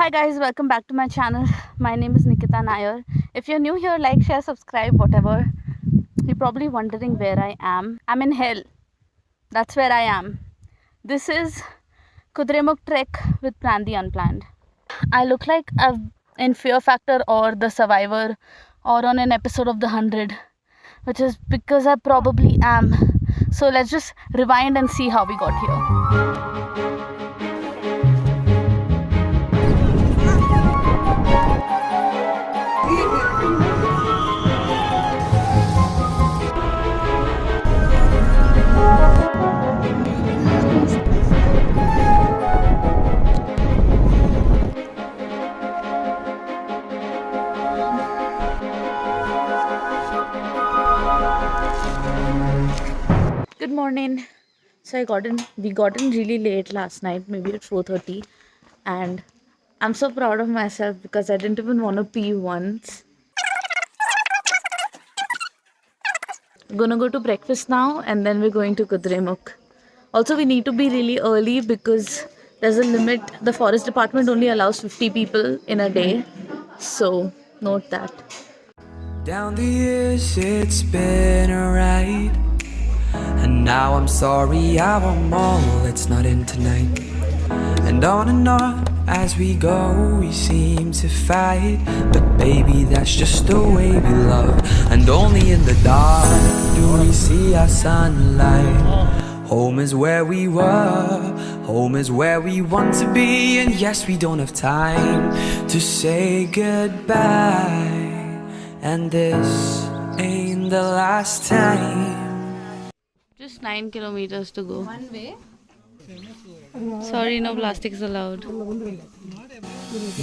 Hi guys, welcome back to my channel. My name is Nikita Nair. If you're new here, like, share, subscribe, whatever. You're probably wondering where I am. I'm in hell. That's where I am. This is Kudremukh trek with Plan the Unplanned. I look like I've in Fear Factor or The Survivor or on an episode of The 100, which is because I probably am. So let's just rewind and see how we got here. Good morning. So we got in really late last night, maybe at 4:30, and I'm so proud of myself because I didn't even want to pee once. We're gonna go to breakfast now and then we're going to Kudremukh. Also, we need to be really early because there's a limit. The forest department only allows 50 people in a day. So note that. Down the years it's been a ride, and now I'm sorry I want more, it's not in tonight. And on as we go we seem to fight, but baby that's just the way we love. And only in the dark do we see our sunlight. Home is where we were, home is where we want to be. And yes, we don't have time to say goodbye, and this ain't the last time. Just 9 kilometers to go. One way? Sorry, no plastics allowed.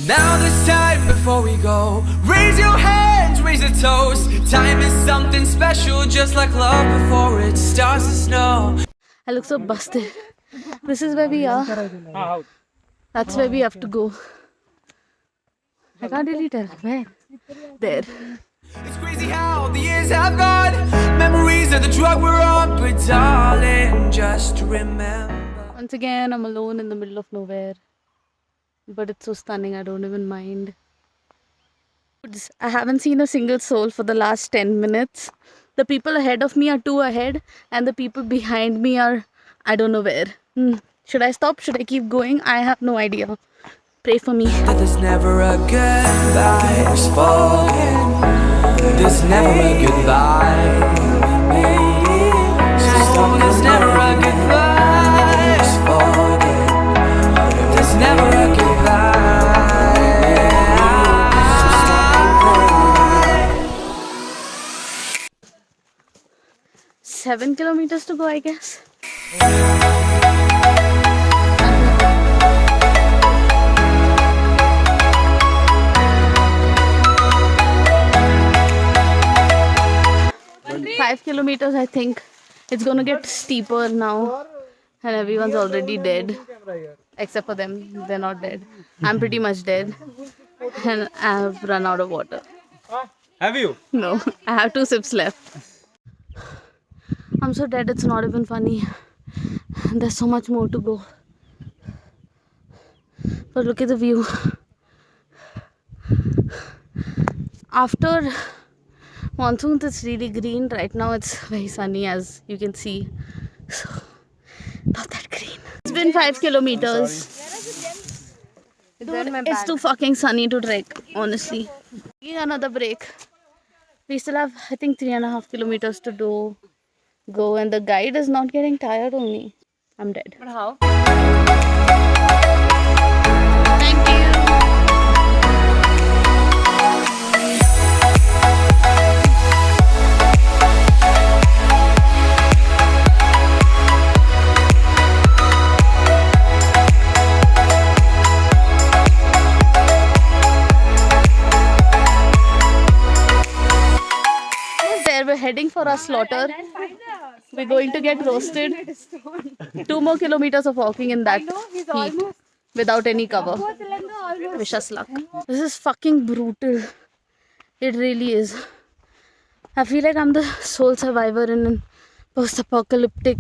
Now this time before we go, raise your hands, raise a toast. Time is something special, just like love before it starts to snow. I look so busted. This is where we are. That's where we have to go. I can't really tell. Where? There. It's crazy how the years have gone. Memories of the drug we're on, but darling, just remember. Once again, I'm alone in the middle of nowhere. But it's so stunning, I don't even mind. I haven't seen a single soul for the last 10 minutes. The people ahead of me are 2 ahead, and the people behind me are, I don't know where. Should I stop? Should I keep going? I have no idea. Pray for me. There's never a goodbye spoken. There's never a goodbye. So there's never a goodbye spoken. There's never a goodbye. 7 kilometers to go, I guess. 5 kilometers, I think. It's gonna get steeper now, and everyone's already dead except for them. They're not dead. I'm pretty much dead, and I have run out of water. Have you? No, I have 2 sips left. I'm so dead, it's not even funny. There's so much more to go. But look at the view. After monsoon, it's really green. Right now it's very sunny, as you can see. So, not that green. It's been 5 kilometers. Dude, it's too fucking sunny to trek, honestly. Taking another break. We still have, I think, 3.5 kilometers to go, and the guide is not getting tired of me. I'm dead. But how? Thank you. We're heading for our slaughter. We're going to get roasted. 2 more kilometers of walking in that heat without any cover. Wish us luck. This is fucking brutal. It really is. I feel like I'm the sole survivor in a post-apocalyptic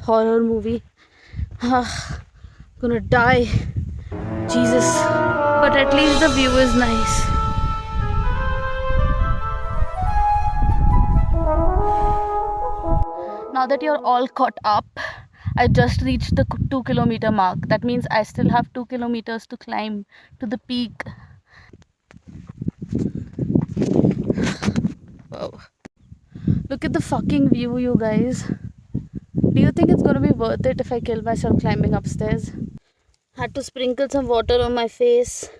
horror movie. Gonna die. Jesus. But at least the view is nice. Now that you're all caught up, I just reached the 2 kilometer mark. That means I still have 2 kilometers to climb to the peak. Wow. Look at the fucking view, you guys. Do you think it's gonna be worth it if I kill myself climbing upstairs? Had to sprinkle some water on my face.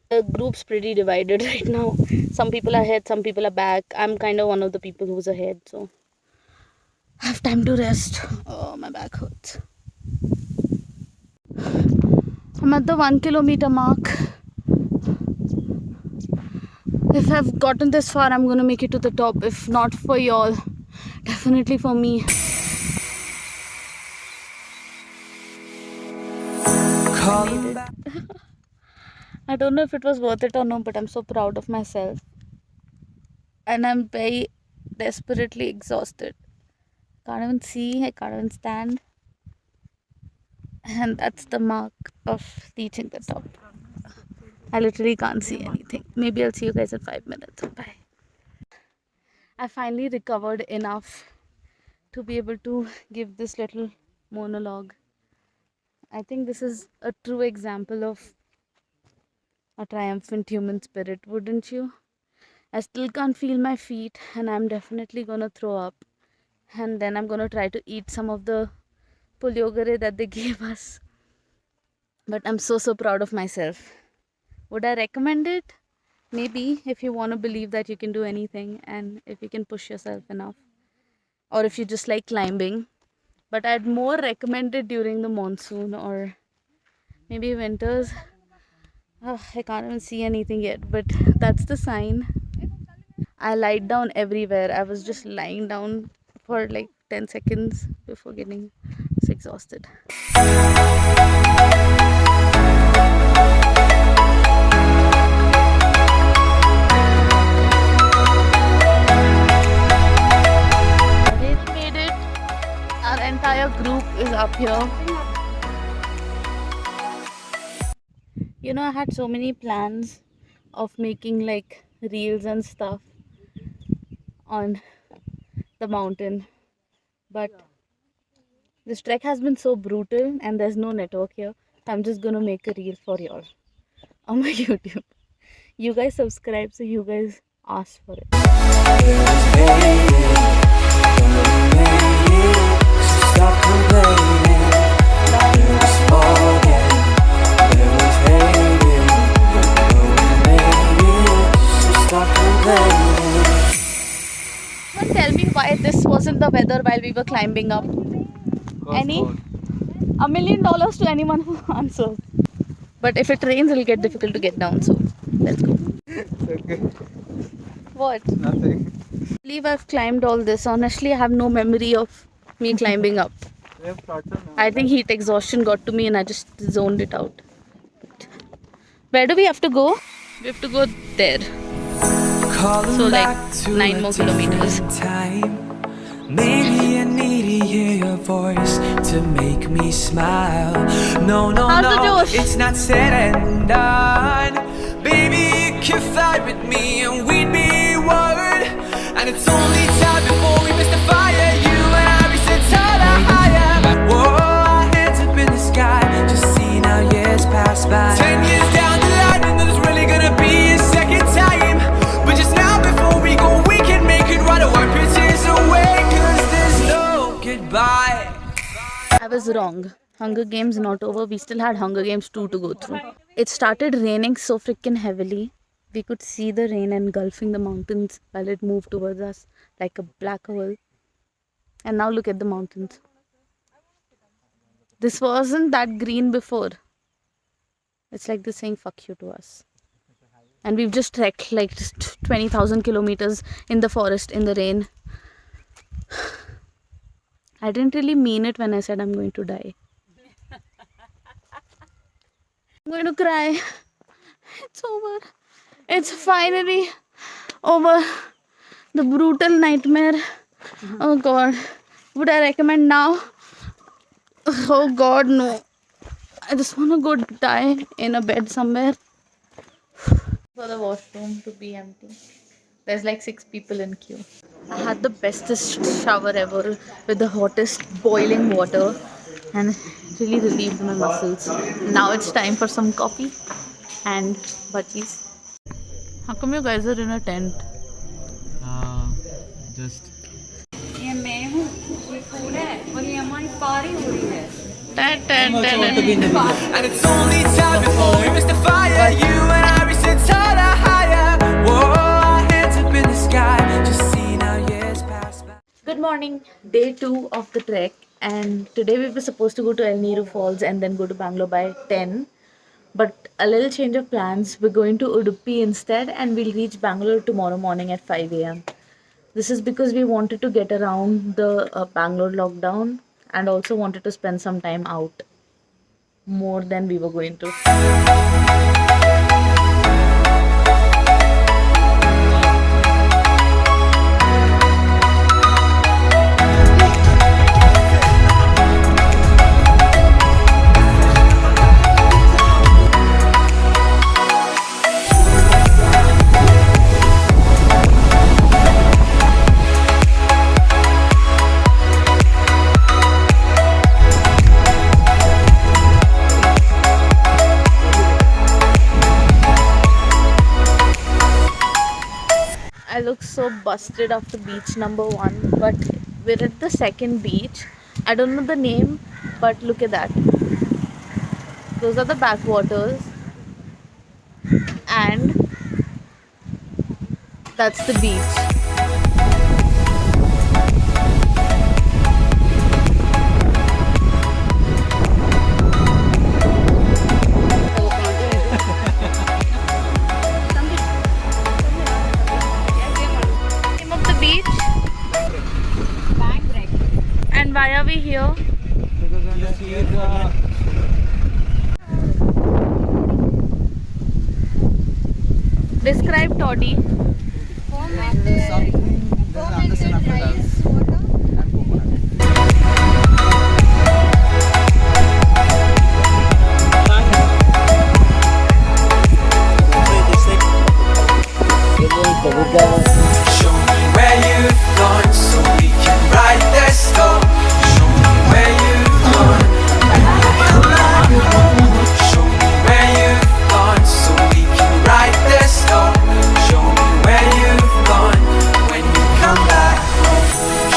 The group's pretty divided right now. Some people are ahead, some people are back. I'm kind of one of the people who's ahead, so I have time to rest. Oh, my back hurts. I'm at the 1 kilometer mark. If I've gotten this far, I'm gonna make it to the top. If not for y'all, definitely for me. Calling back. I don't know if it was worth it or no, but I'm so proud of myself. And I'm very desperately exhausted. Can't even see, I can't even stand. And that's the mark of reaching the top. I literally can't see anything. Maybe I'll see you guys in 5 minutes. Bye. I finally recovered enough to be able to give this little monologue. I think this is a true example of a triumphant human spirit, wouldn't you? I still can't feel my feet and I'm definitely gonna throw up. And then I'm gonna try to eat some of the puliogare that they gave us. But I'm so proud of myself. Would I recommend it? Maybe, if you want to believe that you can do anything and if you can push yourself enough. Or if you just like climbing. But I'd more recommend it during the monsoon or maybe winters. Oh, I can't even see anything yet, but that's the sign. I lied down everywhere. I was just lying down for like 10 seconds before getting so exhausted. We made it. Our entire group is up here. You know, I had so many plans of making like reels and stuff on the mountain, but this trek has been so brutal and there's no network here. I'm just gonna make a reel for y'all on my YouTube. You guys subscribe, so you guys ask for it. Stop complaining. There was falling. There was hating. But we made it. So stop complaining. Someone tell me why this wasn't the weather while we were climbing up. Any? $1 million to anyone who answers. But if it rains, it'll get difficult to get down. So let's go. Okay. What? Nothing. I believe I've climbed all this. Honestly, I have no memory of me climbing up. I think heat exhaustion got to me and I just zoned it out. Where do we have to go? We have to go there. So like 9 more kilometers. Time. Maybe I need to hear your voice to make me smile. No, How's the Josh? it's not said and done. Baby, you can fly with me and we'd be one. And it's only time before we miss the fire. You and I reach the taller, higher. Whoa, our hands up in the sky. Just see now years pass by. 10 years down the line and there's really gonna be a second time. But just now before we go, we can make it right. Wipe your tears away, 'cause there's no goodbye. I was wrong. Hunger Games not over. We still had Hunger Games 2 to go through. It started raining so freaking heavily. We could see the rain engulfing the mountains while it moved towards us like a black hole. And now look at the mountains. This wasn't that green before. It's like they're saying fuck you to us. And we've just trekked like just 20,000 kilometers in the forest in the rain. I didn't really mean it when I said I'm going to die. I'm going to cry. It's over. It's finally over. The brutal nightmare. Oh God. Would I recommend now? Oh God, no. I just want to go die in a bed somewhere. For the washroom to be empty. There's like 6 people in queue. I had the bestest shower ever with the hottest boiling water and it really relieved my muscles. Now it's time for some coffee and bhajis. How come you guys are in a tent? Just ये मैं हूँ, ये फूल है और ये हमारी पारी हो रही है. And it's only time before we miss the fire. You and I reach the taller higher. Whoa, our hands up in the sky. Just seeing how years pass by. Good morning, day 2 of the trek, and today we were supposed to go to El Nido Falls and then go to Bangalore by 10. But a little change of plans. We're going to Udupi instead, and we'll reach Bangalore tomorrow morning at 5 a.m. This is because we wanted to get around the Bangalore lockdown and also wanted to spend some time out more than we were going to. I look so busted after beach number 1, but we're at the second beach. I don't know the name, but look at that. Those are the backwaters, and that's the beach. Name of the beach? Bank break. And why are we here? Describe toddy. Fermented rice water. Show me where you've gone so we can write the storm. Show me where you've gone. Show me where you've gone so we can write the storm. Show me where you've gone when you come back home.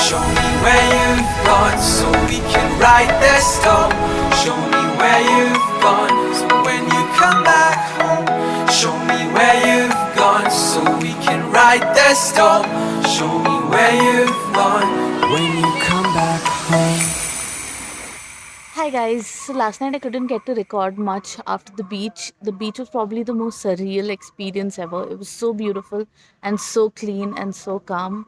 Show me where you've gone so we can write the storm. Show me where you've gone so when you come back home. Show me where you've gone so we can write the storm. Show me where you've gone when you come back home. Hi guys, so last night I couldn't get to record much after the beach. The beach was probably the most surreal experience ever. It was so beautiful and so clean and so calm.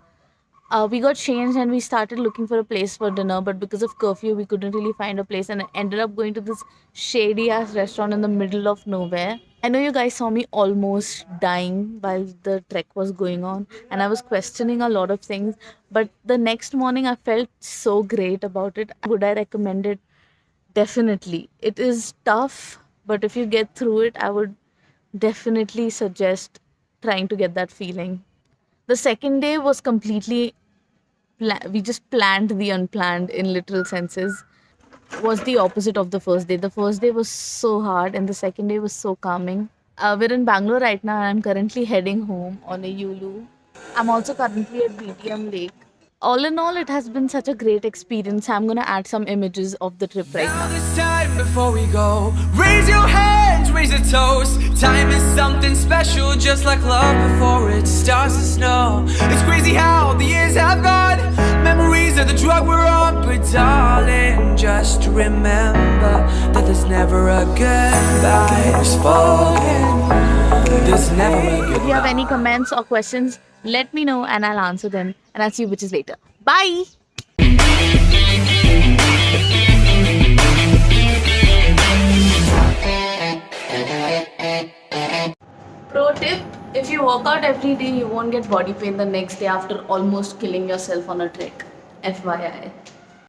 We got changed and we started looking for a place for dinner, but because of curfew, we couldn't really find a place and ended up going to this shady ass restaurant in the middle of nowhere. I know you guys saw me almost dying while the trek was going on, and I was questioning a lot of things. But the next morning, I felt so great about it. Would I recommend it? Definitely. It is tough, but if you get through it, I would definitely suggest trying to get that feeling. The second day was completely we just planned the unplanned in literal senses. Was the opposite of the first day. The first day was so hard and the second day was so calming. We're in Bangalore right now and I'm currently heading home on a Yulu. I'm also currently at BTM Lake. All in all, it has been such a great experience. I'm gonna add some images of the trip right Now now. this time before we go, raise your hands, raise a toast. Time is something special, just like love before it starts to snow. It's crazy how the years have gone. Memories are the drug we're on, but darling, just remember that there's never a goodbye. It's spoken. There's never a If you goodbye. have any comments or questions, let me know and I'll answer them. And I'll see you bitches later. Bye! Pro tip, if you work out every day, you won't get body pain the next day after almost killing yourself on a trek. FYI.